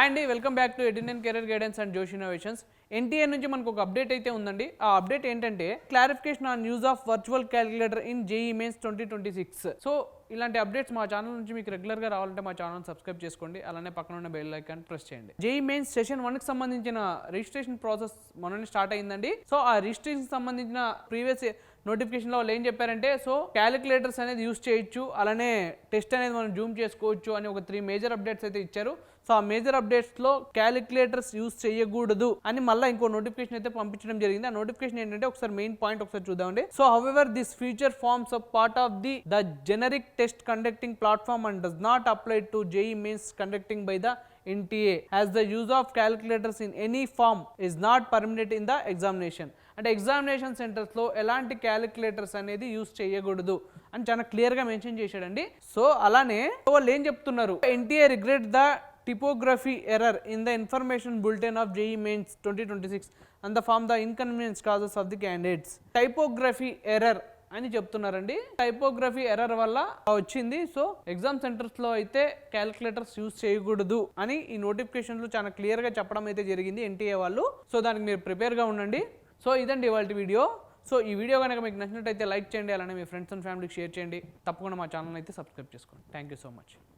Hi అండి, welcome back to Edun career guidance and Josh innovations. NTA నుంచి మనకు ఒక అప్డేట్ అయితే ఉందండి. ఆ అప్డేట్ ఏంటంటే clarification on use of virtual calculator in JEE mains 2026. So ఇలాంటి అప్డేట్స్ మా ఛానల్ నుంచి మీకు రెగ్యులర్గా రావాలంటే మా ఛానల్ సబ్స్క్రైబ్ చేసుకోండి. అలానే పక్కన ఉన్న బెల్ ఐకాన్ ప్రెస్ చేయండి. జేఈ మెయిన్స్ సెషన్ 1కి సంబంధించిన రిజిస్ట్రేషన్ ప్రాసెస్ మొన్ననే స్టార్ట్ అయిందండి. సో ఆ రిజిస్ట్రేషన్ సంబంధించిన ప్రీవియస్ నోటిఫికేషన్లో వాళ్ళు ఏం చెప్పారంటే, సో క్యాలిక్యులేటర్స్ అనేది యూస్ చేయొచ్చు, అలానే టెస్ట్ అనేది మనం జూమ్ చేసుకోవచ్చు అని ఒక 3 మేజర్ అప్డేట్స్ అయితే ఇచ్చారు. సో ఆ మేజర్ అప్డేట్స్లో క్యాలిక్యులేటర్స్ యూస్ చేయకూడదు అని మళ్ళీ ఇంకో నోటిఫికేషన్ అయితే పంపించడం జరిగింది. ఆ నోటిఫికేషన్ ఏంటంటే ఒకసారి మెయిన్ పాయింట్ ఒకసారి చూద్దామండి. So however this feature forms a part of the generic test conducting platform and does not apply to JEE mains conducting by the NTA as the use of calculators in any form is not permitted in the examination. అంటే examination సెంటర్స్లో ఎలాంటి calculators అనేది use చేయకూడదు అని చాలా క్లియర్గా mention చేశాడండి. So అలానే వాళ్ళు ఏం చెప్తున్నారు, NTA regret the typography error in the information bulletin of JEE Mains 2026 and the form the inconvenience causes of the candidates. Typography error అని చెప్తున్నారండి. టైపోగ్రఫీ ఎర్రర్ వల్ల వచ్చింది. సో ఎగ్జామ్ సెంటర్స్లో అయితే క్యాలిక్యులేటర్స్ యూజ్ చేయకూడదు అని ఈ నోటిఫికేషన్లో చాలా క్లియర్గా చెప్పడం అయితే జరిగింది ఎన్టీఏ వాళ్ళు. సో దానికి మీరు ప్రిపేర్గా ఉండండి. సో ఇదండి ఇవాళ వీడియో. సో ఈ వీడియో కనుక మీకు నచ్చినట్టయితే లైక్ చేయండి, అలానే మీ ఫ్రెండ్స్ అండ్ ఫ్యామిలీకి షేర్ చేయండి. తప్పకుండా మా ఛానల్ అయితే సబ్స్క్రైబ్ చేసుకోండి. Thank you so much.